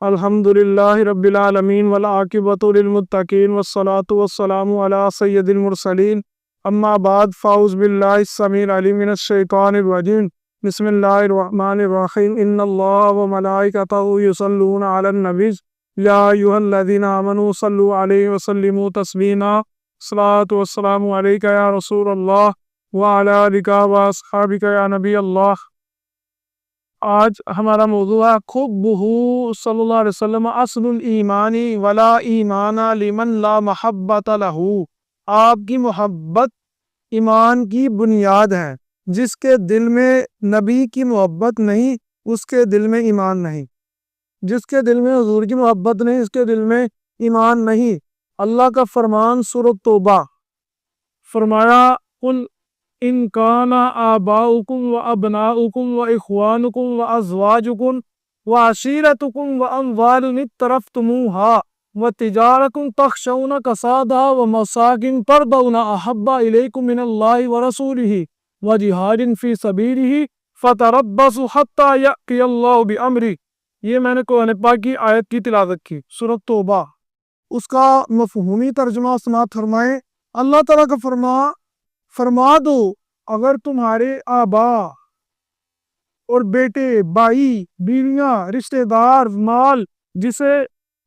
الحمدللہ رب العالمین والعاقبۃ للمتقین والصلاة والسلام علی سید المرسلین اما بعد فاعوذ باللہ السمیع العلیم من الشیطان الرجیم بسم اللہ الرحمن الرحیم ان اللہ وملائکتہ یصلون علی النبی یا ایھا الذین آمنوا صلوا علیہ وسلموا تسلیما الصلاۃ والسلام علیک یا رسول اللہ وعلی آلک واصحابک یا نبی اللہ۔ آج ہمارا موضوع ہے حبہ صلی اللہ علیہ وسلم اصل الایمان ولا ایمان لمن لا محبت لہ۔ آپ کی محبت ایمان کی بنیاد ہے، جس کے دل میں نبی کی محبت نہیں اس کے دل میں ایمان نہیں، جس کے دل میں حضور کی محبت نہیں اس کے دل میں ایمان نہیں۔ اللہ کا فرمان سورۃ توبہ فرمایا قل ان کان آباؤکم و ابناؤکم و اخوانکم و ازواجکم و عشیرتکم و اموال اقترفتموها و تجارت تخشون کسادها و مساکن ترضون احب الیکم من اللہ و رسولہ و جہاد فی سبیلہ فتربصوا حتی یأتی اللہ بامرہ۔ یہ میں نے قرآن پاک کی آیت کی تلاوت کی، سورۃ توبہ۔ اس کا مفہومی ترجمہ سماعت فرمائیں۔ اللہ تعالیٰ کا فرما دو اگر تمہارے آبا اور بیٹے، بھائی، بیویاں، رشتہ دار، مال جسے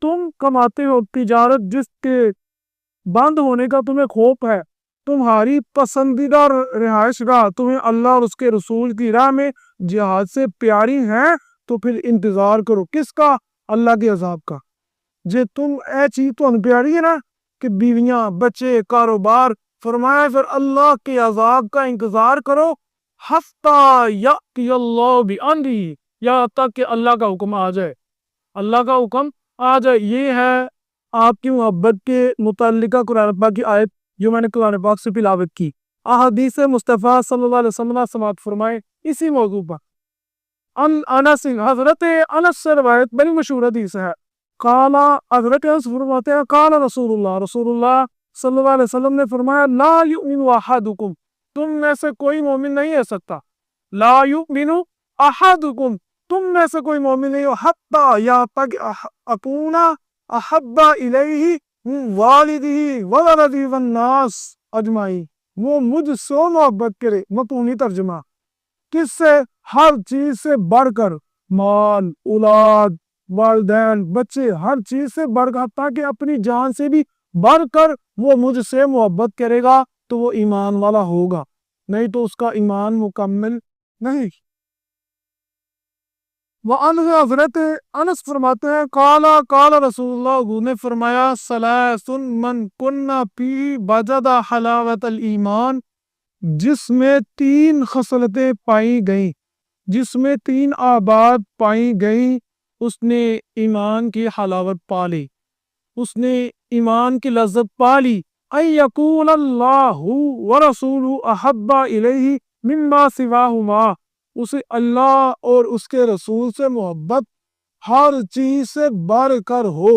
تم کماتے ہو، تجارت جس کے بند ہونے کا تمہیں خوف ہے، تمہاری پسندیدہ رہائش گاہ تمہیں اللہ اور اس کے رسول کی راہ میں جہاد سے پیاری ہیں، تو پھر انتظار کرو کس کا؟ اللہ کے عذاب کا۔ جے تم اے چیز تو پیاری ہے نا کہ بیویاں، بچے، کاروبار، فرمایا پھر اللہ کے عذاب کا انتظار کرو، حتی یأتی اللہ بامرہ، یہاں تک کہ اللہ کا حکم آ جائے، اللہ کا حکم آ جائے۔ یہ ہے آپ کی محبت کے متعلقہ قرآن پاک کی آیت جو میں نے قرآن پاک سے تلاوت کی۔ احادیث مصطفیٰ صلی اللہ علیہ وسلم سماعت فرمائے اسی موضوع پر۔ انس، حضرت انس سے روایت بڑی مشہور حدیث ہے۔ حضرت انس فرماتے ہیں قال رسول اللہ صلی اللہ علیہ وسلم نے فرمایا لا یؤمن احدکم، تم میں سے کوئی مومن نہیں ہے سکتا، لا یؤمن احدکم، تم میں سے کوئی مومن نہیں ہو، حتی یا تک اکون احب الیہ من والدہ وولدہ والناس اجمعین، وہ مجھ سے محبت کرے۔ مفہومی ترجمہ کس سے؟ ہر چیز سے بڑھ کر، مال، اولاد، والدین، بچے، ہر چیز سے بڑھ کر، تاکہ اپنی جان سے بھی بڑھ کر وہ مجھ سے محبت کرے گا تو وہ ایمان والا ہوگا، نہیں تو اس کا ایمان مکمل نہیں۔ وعنہ حضرت انس فرماتے ہیں قال رسول اللہ، حضور نے فرمایا ثلاث من کن فیہ وجد حلاوت الایمان، جس میں تین خصلتیں پائی گئیں، جس میں تین آباد پائی گئیں، اس نے ایمان کی حلاوت پا لی، اس نے ایمان کی لذت پا لی۔ ان یکون اللہ ورسولہ احب الیہ مما سواہما، اسے اللہ اور اس کے رسول سے محبت ہر چیز سے بڑھ کر ہو،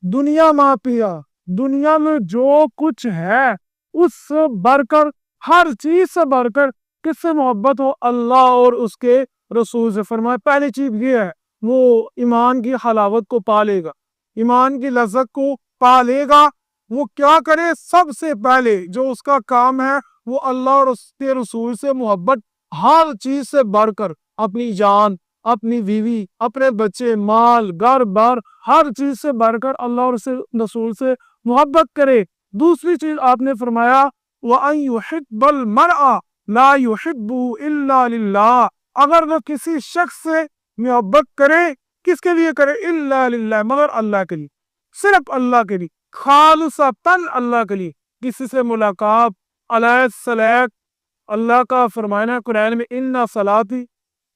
دنیا ما پیا، دنیا میں جو کچھ ہے اس سے بڑھ کر، ہر چیز سے بڑھ کر کس سے محبت ہو؟ اللہ اور اس کے رسول سے۔ فرمایا پہلی چیز یہ ہے، وہ ایمان کی حلاوت کو پا لے گا، ایمان کی لذت کو پا لے گا۔ وہ کیا کرے؟ سب سے پہلے جو اس کا کام ہے وہ اللہ اور اس کے رسول سے محبت ہر چیز سے بڑھ کر، اپنی جان، اپنی بیوی، اپنے بچے، مال، گھر بار، ہر چیز سے بڑھ کر اللہ اور اس کے رسول سے محبت کرے۔ دوسری چیز آپ نے فرمایا وَأَن يُحِبَّ الْمَرْءَ لَا يُحِبُّهُ إِلَّا لِلَّهِ، اگر وہ کسی شخص سے محبت کرے، کس کے لیے کرے؟ الا للہ، مگر اللہ کے لیے، صرف اللہ کے لیے، خالصتاً اللہ کے لیے، کسی سے ملاقات علیہ السلام۔ اللہ کا فرمانا ہے قرآن میں ان صلاتی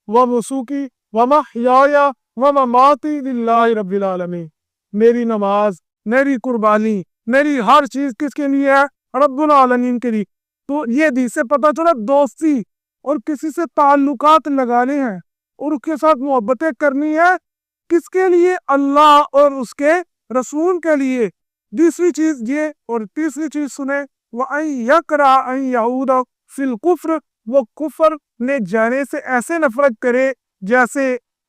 و نسکی و محیای و مماتی للہ رب العالمین، میری نماز، میری قربانی، میری ہر چیز کس کے لیے ہے؟ رب العالمین کے لیے۔ تو یہ حدیث سے پتہ چلا دوستی اور کسی سے تعلقات لگانے ہیں اور اس کے ساتھ محبتیں کرنی ہے، کس کے لیے؟ اللہ اور اس کے رسول کے لیے۔ دوسری چیز یہ، اور تیسری چیز سنیں وَأَن يَكْرَهَ أَن يَعُودَ فِي الْكُفْرِ، وہ کفر میں جانے سے ایسے نفرت کرے جیسے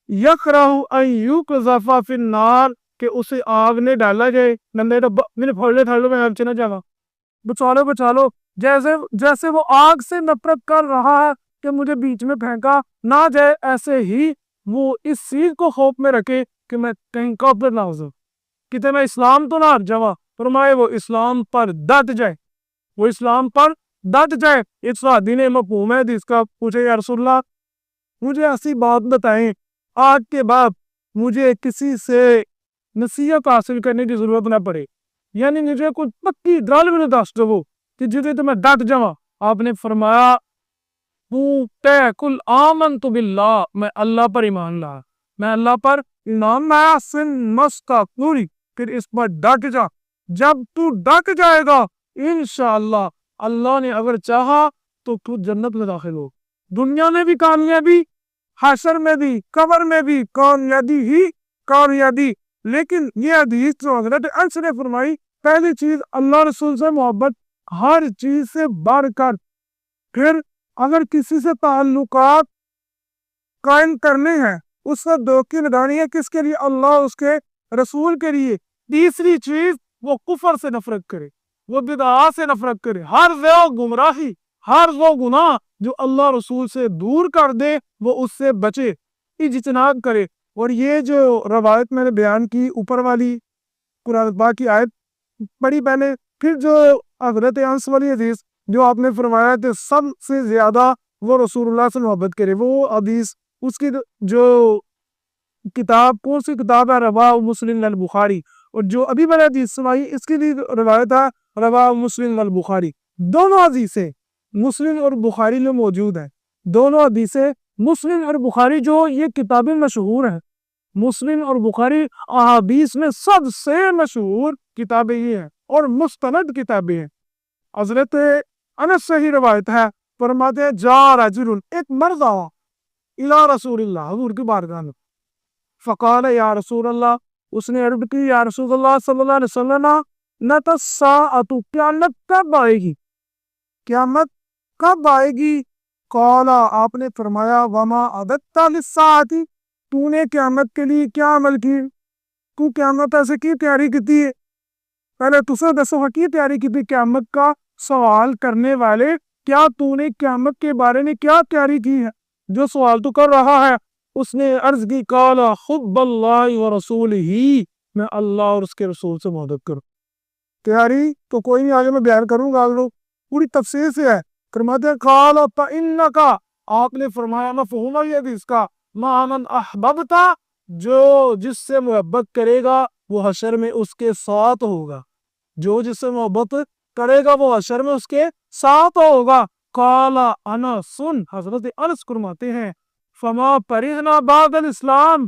یکرہ ان یقذف فی النار، کہ اسے آگ میں ڈالا جائے. نندے میرے پھوڑے تھالو میں آپ چنا جاوا بچا لو. جیسے وہ آگ سے نفرت کر رہا ہے کہ مجھے بیچ میں پھینکا نہ جائے، ایسے ہی وہ اس چیز کو خوف میں رکھے کہ میں کہیں کافر نہ ہو جاؤں، کتے میں اسلام تو نہ ہٹ جاوا. فرمائے وہ اسلام پر ڈٹ جائے، وہ اسلام پر ڈٹ جائے. ایک صحابی نے مفہوم ہے جس کا پوچھے یا رسول اللہ مجھے ایسی بات بتائیں آج کے بعد مجھے کسی سے نصیحت حاصل کرنے کی ضرورت نہ پڑے، یعنی مجھے کچھ پکی دل میں دس دو کہ جدے تو میں ڈٹ جاواں. آپ نے فرمایا تو کل آمنت باللہ، میں اللہ پر ایمان لا، میں اللہ پر ایمان لایا، سن مسکا پوری، پھر اس پر ڈٹ جا. جب تو ڈٹ جائے گا انشاءاللہ اللہ نے اگر چاہا تو تو جنت میں داخل ہو. دنیا میں بھی کامیابی، حشر میں بھی، قبر میں بھی کامیابی ہی کامیابی. لیکن یہ حدیث جو حضرت انس نے فرمائی، پہلی چیز اللہ رسول سے محبت ہر چیز سے بڑھ کر. پھر اگر کسی سے تعلقات قائم کرنے ہیں اس سے دوستی لگانی ہے، کس کے لیے؟ اللہ اس کے رسول کے لیے. تیسری چیز وہ کفر سے نفرت کرے، وہ بدعات سے نفرت کرے، ہر وہ گمراہی، ہر وہ گناہ جو اللہ رسول سے دور کر دے وہ اس سے بچے، اجتناب کرے. اور یہ جو روایت میں نے بیان کی اوپر والی قرآن پاک کی آیت پڑھی پہلے، پھر جو حضرت انس والی حدیث جو آپ نے فرمایا کہ سب سے زیادہ وہ رسول اللہ سے محبت کرے، وہ حدیث اس کی جو کتاب کون سی کتاب ہے؟ رواہ مسلم البخاری. اور جو ابھی میں نے حدیث سنائی اس کی بھی روایت ہے رواہ مسلم البخاری. دونوں حدیثیں مسلم اور بخاری میں موجود ہیں. دونوں حدیثیں مسلم اور بخاری جو یہ کتابیں مشہور ہیں، مسلم اور بخاری احادیث میں سب سے مشہور کتابیں یہ ہیں اور مستند کتابیں ہیں. حضرت انس سے ہی روایت ہے، فرماتے ہیں جا رجل، ایک مرد آیا الی رسول اللہ، حضور کی بارگاہ میں، فقال یا رسول اللہ، اس نے عرض کی یا رسول اللہ صلی اللہ علیہ وسلم متی الساعۃ، قیامت کب آئے گی؟ قیامت کب آئے گی؟ قال، آپ نے فرمایا وما عددت للساعۃ، تو نے قیامت کے لیے کیا عمل کی؟ تو قیامت ایسے کی تیاری کی تھی؟ پہلے تسے دسو کی تیاری کی تھی قیامت کا سوال کرنے والے، کیا تو نے قیامت کے بارے میں کیا تیاری کی ہے جو سوال تو کر رہا ہے؟ اس نے عرض کی قال حب اللہ و رسولہ، میں اللہ اور اس کے رسول سے محبت کروں. تیاری تو کوئی نہیں، آگے میں بیان کروں گا، لوگ پوری تفصیل سے ہے. فرماتے ہیں قال فإنک، آپ نے فرمایا مفہوم ہے یہ اس کا، مع من احببت، جو جس سے محبت کرے گا وہ حشر میں اس کے ساتھ ہوگا، جو جس سے محبت کرے گا وہ حشر میں اس کے ساتھ ہوگا. قال انس، حضرت انس فرماتے ہیں فما فرحنا بعد الاسلام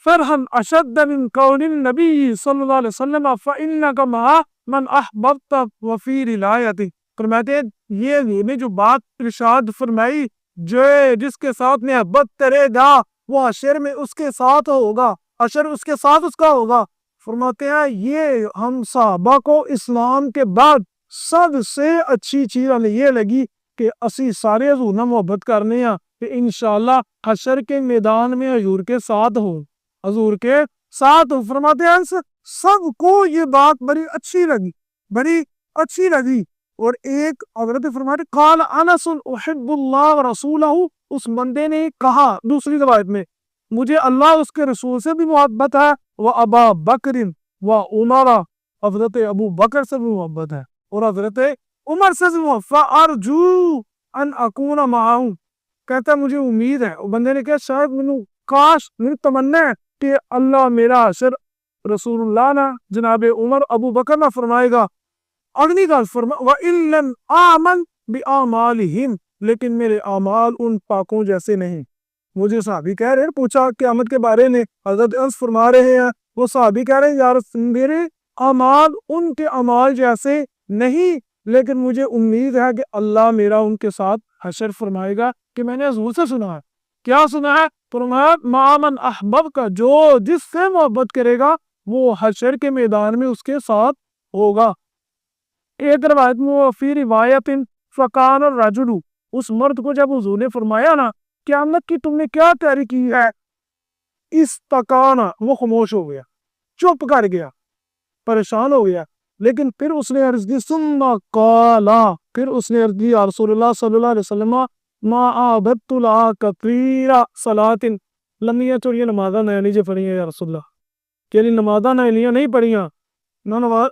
فرحا اشد من قول النبی صلی اللہ علیہ وسلم فإنک مع من احببت وفی روایت. فرماتے ہیں یہ نے جو بات ارشاد فرمائی، جو جس کے ساتھ محبت کرے گا وہ حشر میں اس کے ساتھ ہوگا، حشر اس کے ساتھ اس کا ہوگا. فرماتے ہیں یہ ہم صحابہ کو اسلام کے بعد سب سے اچھی چیز ہمیں یہ لگی کہ اسی سارے حضور نہ محبت کرنے ہیں کہ انشاءاللہ حشر کے میدان میں حضور کے ساتھ ہو، حضور کے ساتھ ہو. فرماتے ہیں سب کو یہ بات بڑی اچھی لگی، بڑی اچھی لگی. اور ایک حضرت فرماتے قال انس احب اللہ ورسولہ، اس بندے نے کہا دوسری روایت میں مجھے اللہ اس کے رسول سے بھی محبت ہے، وہ ابا بکر و عمر، حضرت ابو بکر سے بھی محبت ہے اور حضرت عمر سے بھی محبت. فارجو ان اکون معہم، کہتا ہے مجھے امید ہے. بندے نے کہا شاید مجھے کاش، میری تمنا ہے کہ اللہ میرا حشر رسول اللہ نہ جناب عمر ابو بکر نہ فرمائے گا. اگلی گل وَإِن لَمْ آمَنْ بِآمَالِهِمْ، لیکن میرے اعمال ان پاکوں جیسے نہیں. مجھے صحابی کہہ رہے ہیں، پوچھا قیامت کے بارے میں، حضرت انس فرما رہے ہیں، وہ صحابی کہہ رہے ہیں یار میرے اعمال ان کے اعمال جیسے نہیں، لیکن مجھے امید ہے کہ اللہ میرا ان کے ساتھ حشر فرمائے گا. کہ میں نے حضور سے سنا ہے. کیا سنا ہے؟ فرمایا مع من احبب کا، جو جس سے محبت کرے گا وہ حشر کے میدان میں اس کے ساتھ ہوگا. ایک روایت میں فی روایت فکان الرجل، اس مرد کو جب حضور نے فرمایا نا قیامت کی تم نے کیا تیاری کی ہے، استکانا، وہ خاموش ہو گیا، چپ کر گیا، پریشان ہو گیا. لیکن پھر اس نے عرض کی ثم قالا، پھر اس نے عرض کی یا رسول اللہ صلی اللہ علیہ وسلم ما عبدت لا کثیر صلاۃ، لمبیاں چوڑیاں نمازاں میں نہیں پڑھیاں یا رسول اللہ، کہ نمازاں نہیں پڑھیاں،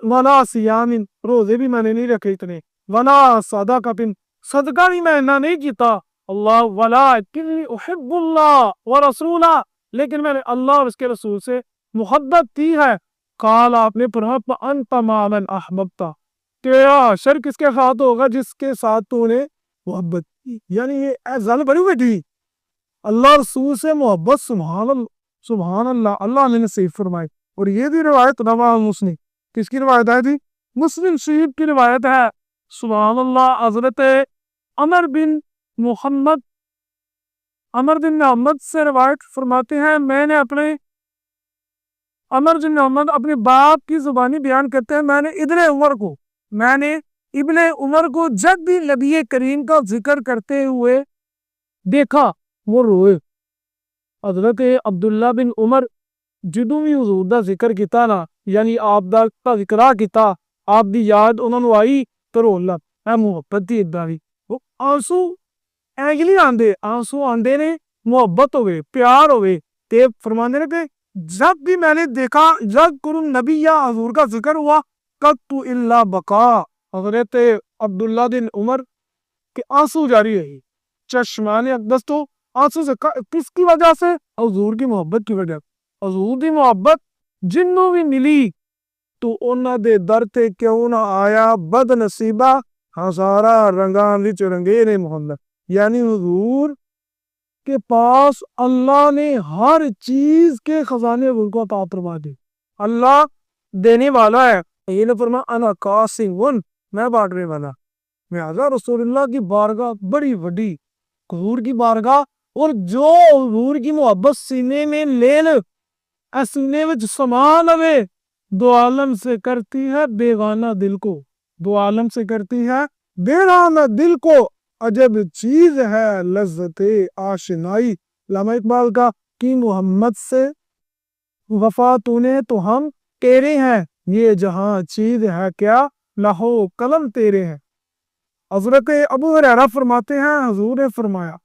ولا صیام، روزے بھی میں نے نہیں رکھے اتنے، ولا صدقۃ، صدقہ بھی میں اتنا نہیں کیتا، اللہ ولکنی احب اللہ ورسولہ، لیکن میں نے اللہ اور اس کے رسول سے محبت کی ہے. قال، آپ نے پڑھا فانت مع من احببت، تیرا حشر کس کے ساتھ ہوگا جس کے ساتھ تو نے محبت کی. یعنی یہ زل بڑی بیٹھی اللہ رسول سے محبت، سبحان اللہ سبحان اللہ، اللہ نے صحیح فرمائی. اور یہ بھی روایت رواه مسلم، کس کی روایت ہے تھی؟ مسلم شریف کی روایت ہے. سبحان اللہ. حضرت عمر بن محمد سے روایت فرماتے ہیں، میں نے عمر بن محمد اپنے باپ کی زبانی بیان کرتے ہیں، میں نے ابن عمر کو جب بھی نبی کریم کا ذکر کرتے ہوئے دیکھا وہ روئے. حضرت عبداللہ بن عمر جدوں بھی حضور دا ذکر کیتا نا، یعنی آپ دا ذکرہ کیتا، آپ دی یاد انہوں نے آئی تو رون لگ پے. محبت دی ادھا بھی آنسو نہیں آندے، آنسو آندے نے محبت ہوئے، پیار ہوئے. تے فرماندے نے کہ جب بھی میں نے دیکھا یذکر النبی یا حضور کا ذکر ہوا قط الا بقا، حضرت عبداللہ بن عمر کے آنسو جاری رہی، چشمان اقدس تو آنسو سے کس کی وجہ سے؟ حضور کی محبت کی وجہ. حضور دی محبت جنوں بھی ملی تو انہاں دے در تے کیوں نہ آیا بد نصیبہ ہزارہ رنگاں وچ رنگے محمد. یعنی حضور کے پاس اللہ نے ہر چیز کے خزانے حضور کو عطا فرما دی. اللہ دینے والا ہے. یہ نے فرمایا انا قاسم، میں بانٹنے والا. لہذا رسول اللہ کی بارگاہ بڑی وڈی، حضور کی بارگاہ، اور جو حضور کی محبت سینے میں لے لے، سینے وچ سما لوے، دو عالم سے کرتی ہے بیگانہ دل کو، دو عالم سے کرتی ہے بیگانہ دل کو، عجب چیز ہے لذت آشنائی. علامہ اقبال کا کہ محمد سے وفا تو نے تو ہم تیرے ہیں، یہ جہاں چیز ہے کیا لہو قلم تیرے ہیں. حضرت ابو ہریرہ فرماتے ہیں حضور نے فرمایا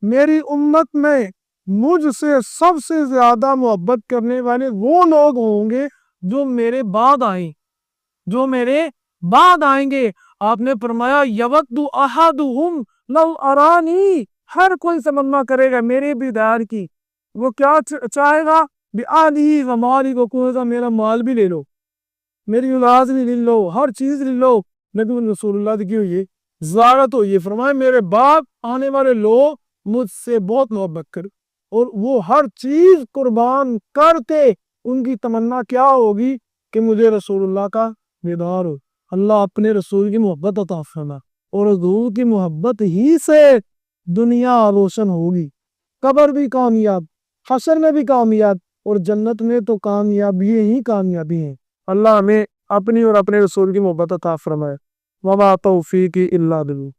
میری امت میں مجھ سے سب سے زیادہ محبت کرنے والے وہ لوگ ہوں گے جو میرے بعد آئیں گے. آپ نے فرمایا یود احدہم لو ارانی، ہر کوئی تمنا کرے گا میرے دیدار کی. وہ کیا چاہے گا؟ بآلہ و مالی، کو کہے گا میرا مال بھی لے لو، میری اولاد بھی لے لو، ہر چیز لے لو. نبی رسول اللہ کی ہوئی زیارت ہوئی، فرمائے میرے بعد آنے والے لوگ مجھ سے بہت محبت کر، اور وہ ہر چیز قربان کرتے. ان کی تمنا کیا ہوگی؟ کہ مجھے رسول اللہ کا دیدار ہو. اللہ اپنے رسول کی محبت عطا فرما، اور حضور کی محبت ہی سے دنیا روشن ہوگی، قبر بھی کامیاب، حشر میں بھی کامیاب، اور جنت میں تو کامیابی ہی کامیابی ہیں. اللہ ہمیں اپنی اور اپنے رسول کی محبت عطا فرمائے. وما توفیقی الا باللہ.